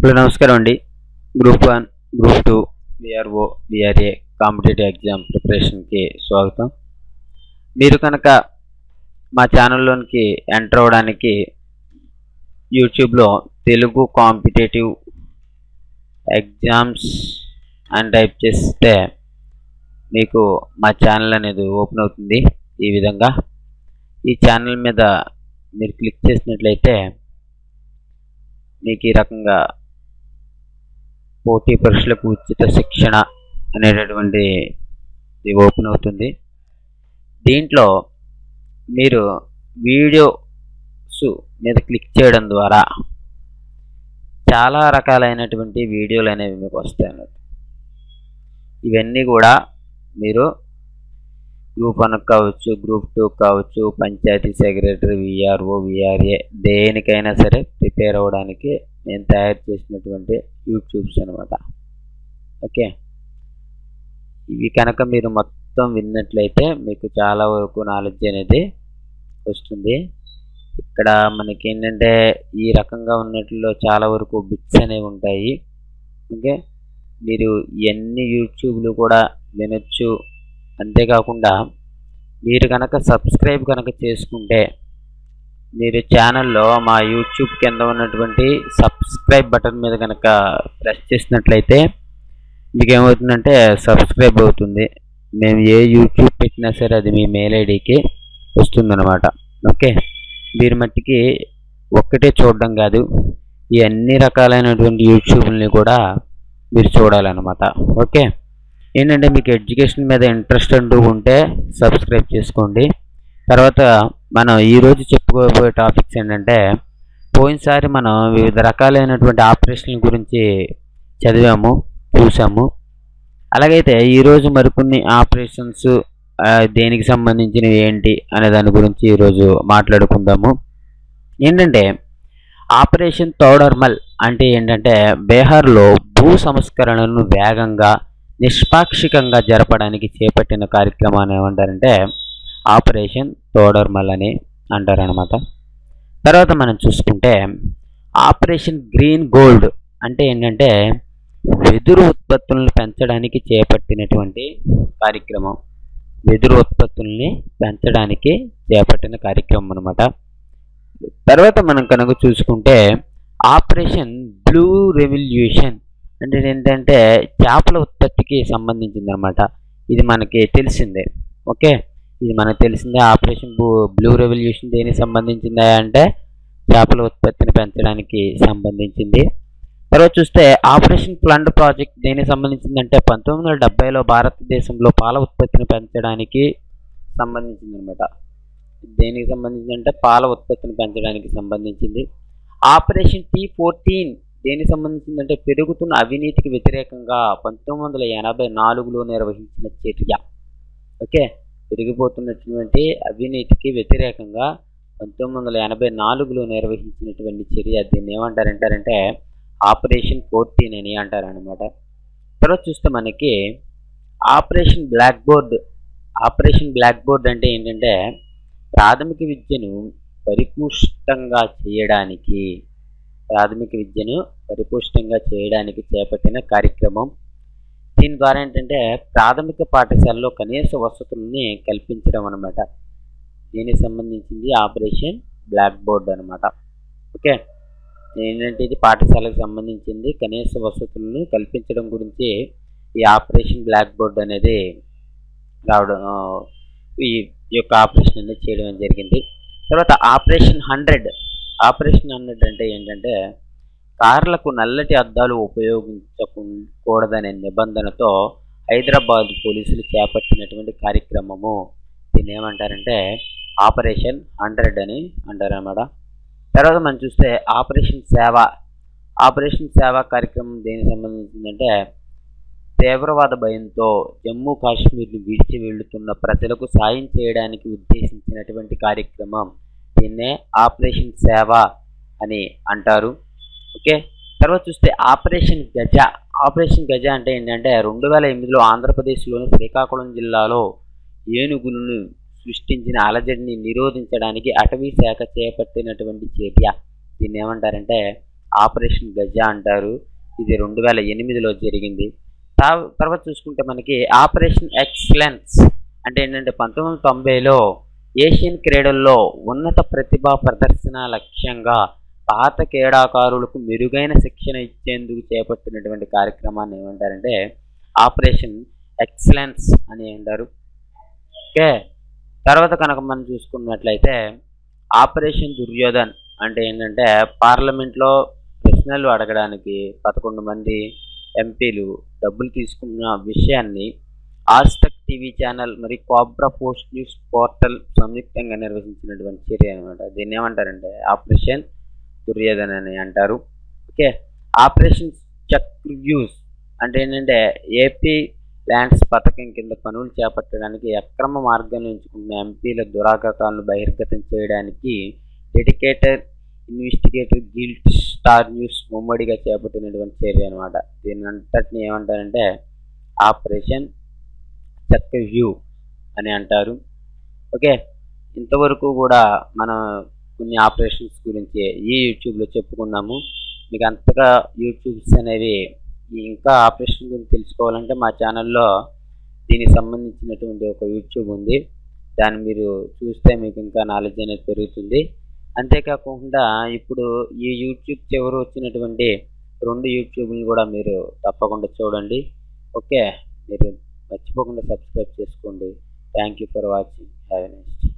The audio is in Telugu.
హలో నమస్కారం అండి. Group 1, group 2, VRO, VRA competitive exam ప్రిపరేషన్కి స్వాగతం. మీరు కనుక మా ఛానల్లోనికి ఎంటర్ అవ్వడానికి యూట్యూబ్లో తెలుగు కాంపిటేటివ్ ఎగ్జామ్స్ అని టైప్ చేస్తే మీకు మా ఛానల్ అనేది ఓపెన్ అవుతుంది. ఈ విధంగా ఈ ఛానల్ మీద మీరు క్లిక్ చేసినట్లయితే మీకు ఈ రకంగా పోటీ పరీక్షలకు ఉచిత శిక్షణ అనేటటువంటి ఇది ఓపెన్ అవుతుంది. దీంట్లో మీరు వీడియోస్ మీద క్లిక్ చేయడం ద్వారా చాలా రకాలైనటువంటి వీడియోలు అనేవి మీకు వస్తాయి అన్నట్టు. ఇవన్నీ కూడా మీరు గ్రూప్ 1 కావచ్చు, గ్రూప్ 2 కావచ్చు, పంచాయతీ సెక్రటరీ, విఆర్ఓ, విఆర్ఏ దేనికైనా సరే ప్రిపేర్ అవ్వడానికి నేను తయారు చేసినటువంటి యూట్యూబ్స్ అనమాట. ఓకే, ఇవి కనుక మీరు మొత్తం విన్నట్లయితే మీకు చాలా వరకు నాలెడ్జ్ అనేది వస్తుంది. ఇక్కడ మనకి ఏంటంటే ఈ రకంగా ఉన్నట్లో చాలా వరకు బిట్స్ అనేవి ఉంటాయి. ఓకే, మీరు ఎన్ని యూట్యూబ్లు కూడా వినొచ్చు. అంతేకాకుండా మీరు కనుక సబ్స్క్రైబ్ కనుక చేసుకుంటే మీరు ఛానల్లో మా యూట్యూబ్ కింద ఉన్నటువంటి సబ్స్క్రైబ్ బటన్ మీద కనుక ప్రెస్ చేసినట్లయితే మీకు ఏమవుతుందంటే సబ్స్క్రైబ్ అవుతుంది. మేము ఏ యూట్యూబ్ పెట్టినా సరే అది మీ మెయిల్ ఐడికి వస్తుందన్నమాట. ఓకే, మీరు మట్టికి ఒక్కటే చూడడం కాదు, ఈ అన్ని రకాలైనటువంటి యూట్యూబ్ని కూడా మీరు చూడాలన్నమాట. ఓకే, ఏంటంటే మీకు ఎడ్యుకేషన్ మీద ఇంట్రెస్ట్ అంటూ ఉంటే సబ్స్క్రైబ్ చేసుకోండి. తర్వాత మనం ఈరోజు చెప్పుకోబోయే టాపిక్స్ ఏంటంటే, పోయినసారి మనం వివిధ రకాలైనటువంటి ఆపరేషన్ల గురించి చదివాము, చూసాము. అలాగైతే ఈరోజు మరికొన్ని ఆపరేషన్స్ దేనికి సంబంధించినవి ఏంటి అనే దాని గురించి ఈరోజు మాట్లాడుకుందాము. ఏంటంటే ఆపరేషన్ తోడర్మల్ అంటే ఏంటంటే బీహార్లో భూ సంస్కరణను వేగంగా నిష్పాక్షికంగా జరపడానికి చేపట్టిన కార్యక్రమాన్ని ఏమంటారంటే ఆపరేషన్ తోడర్మల్ అని అంటారనమాట. తర్వాత మనం చూసుకుంటే ఆపరేషన్ గ్రీన్ గోల్డ్ అంటే ఏంటంటే వెదురు ఉత్పత్తులను పెంచడానికి చేపట్టినటువంటి కార్యక్రమం. వెదురు ఉత్పత్తుల్ని పెంచడానికి చేపట్టిన కార్యక్రమం అనమాట. తర్వాత మనం కనుక చూసుకుంటే ఆపరేషన్ బ్లూ రెవల్యూషన్ అంటే ఏంటంటే చేపల ఉత్పత్తికి సంబంధించింది అనమాట. ఇది మనకి తెలిసిందే. ఓకే, ఇది మనకు తెలిసిందే. ఆపరేషన్ బ్లూ రెవల్యూషన్ దేనికి సంబంధించిందా అంటే చేపల ఉత్పత్తిని పెంచడానికి సంబంధించింది. తర్వాత చూస్తే ఆపరేషన్ ఫ్లడ్ ప్రాజెక్ట్ దేనికి సంబంధించిందంటే 1970లో భారతదేశంలో పాల ఉత్పత్తిని పెంచడానికి సంబంధించింది అనమాట. దేనికి సంబంధించిందంటే పాల ఉత్పత్తిని పెంచడానికి సంబంధించింది. ఆపరేషన్ T14 దేనికి సంబంధించిందంటే పెరుగుతున్న అవినీతికి వ్యతిరేకంగా 1984లో నిర్వహించిన చర్య. ఓకే, పెరిగిపోతున్నటువంటి అవినీతికి వ్యతిరేకంగా 1984లో నిర్వహించినటువంటి చర్య. దీన్ని ఏమంటారంటే ఆపరేషన్ 14 అని అంటారనమాట. తర్వాత చూస్తే మనకి operation blackboard. Operation blackboard అంటే ఏంటంటే ప్రాథమిక విద్యను పరిపుష్టంగా చేయడానికి చేపట్టిన కార్యక్రమం. దీని ద్వారా ఏంటంటే ప్రాథమిక పాఠశాలలో కనీస వసతుల్ని కల్పించడం అనమాట. దీనికి సంబంధించింది ఆపరేషన్ బ్లాక్ బోర్డ్ అనమాట. ఓకే, ఏంటంటే ఇది పాఠశాలకు సంబంధించింది. కనీస వసతులను కల్పించడం గురించి ఈ ఆపరేషన్ బ్లాక్ బోర్డ్ అనేది రావడం, ఈ యొక్క ఆపరేషన్ అనేది చేయడం జరిగింది. తర్వాత ఆపరేషన్ 100. ఆపరేషన్ 100 అంటే ఏంటంటే కార్లకు నల్లటి అద్దాలు ఉపయోగించకూడదనే నిబంధనతో హైదరాబాద్ పోలీసులు చేపట్టినటువంటి కార్యక్రమము. దీన్ని ఏమంటారంటే ఆపరేషన్ 100 అని అంటారన్నమాట. తర్వాత మనం చూస్తే ఆపరేషన్ సేవ. ఆపరేషన్ సేవ కార్యక్రమం దేనికి సంబంధించిందంటే తీవ్రవాద భయంతో జమ్మూ కాశ్మీర్ని విడిచి వెళ్తున్న ప్రజలకు సాయం చేయడానికి ఉద్దేశించినటువంటి కార్యక్రమం. దీన్నే ఆపరేషన్ సేవ అని అంటారు. ఓకే, తర్వాత చూస్తే ఆపరేషన్ గజ. ఆపరేషన్ గజ అంటే ఏంటంటే 2008లో ఆంధ్రప్రదేశ్లోని శ్రీకాకుళం జిల్లాలో ఏనుగులను సృష్టించిన అలజడిని నిరోధించడానికి అటవీ శాఖ చేపట్టినటువంటి చర్య. దీన్ని ఏమంటారంటే ఆపరేషన్ గజ అంటారు. ఇది 2008లో జరిగింది. తర్వాత చూసుకుంటే మనకి ఆపరేషన్ ఎక్సలెన్స్ అంటే ఏంటంటే 1990లో ఏషియన్ క్రీడల్లో ఉన్నత ప్రతిభా ప్రదర్శన లక్ష్యంగా పాత క్రీడాకారులకు మెరుగైన శిక్షణ ఇచ్చేందుకు చేపట్టినటువంటి కార్యక్రమాన్ని ఏమంటారంటే ఆపరేషన్ ఎక్సలెన్స్ అని అంటారు. ఓకే, తర్వాత కనుక మనం చూసుకున్నట్లయితే ఆపరేషన్ దుర్యోధన్ అంటే ఏంటంటే పార్లమెంట్లో ప్రశ్నలు అడగడానికి 11 మంది ఎంపీలు డబ్బులు తీసుకున్న విషయాన్ని ఆజ్తక్ టీవీ ఛానల్ మరి కోబ్రా పోస్ట్ న్యూస్ పోర్టల్ సంయుక్తంగా నిర్వహించినటువంటి చర్య అనమాట. దీన్ని ఏమంటారంటే ఆపరేషన్ దుర్యోధన్ అని అంటారు. ఓకే, ఆపరేషన్ చక్రవ్యూహ్ అంటే ఏంటంటే ఏపీ ల్యాండ్స్ పథకం కింద పనులు చేపట్టడానికి అక్రమ మార్గాన్ని ఎంచుకున్న ఎంపీల దురాగతాలను బహిర్గతం చేయడానికి dedicated investigative guild star news ఉమ్మడిగా చేపట్టినటువంటి చర్య అనమాట. దీని అంతటిని ఏమంటారంటే ఆపరేషన్ చక్రవ్యూహ్ అని అంటారు. ఓకే, ఇంతవరకు కూడా మనం కొన్ని ఆపరేషన్స్ గురించి ఈ యూట్యూబ్లో చెప్పుకున్నాము. మీకు అంతగా యూట్యూబ్స్ అనేవి ఇంకా ఆపరేషన్ గురించి తెలుసుకోవాలంటే మా ఛానల్లో దీనికి సంబంధించినటువంటి ఒక యూట్యూబ్ ఉంది. దాన్ని మీరు చూస్తే మీకు ఇంకా నాలెడ్జ్ అనేది పెరుగుతుంది. అంతేకాకుండా ఇప్పుడు ఈ యూట్యూబ్ చివరి వచ్చినటువంటి 2 యూట్యూబ్ని కూడా మీరు తప్పకుండా చూడండి. ఓకే, మీరు మర్చిపోకుండా సబ్స్క్రైబ్ చేసుకోండి. Thank you for watching. Have a nice day.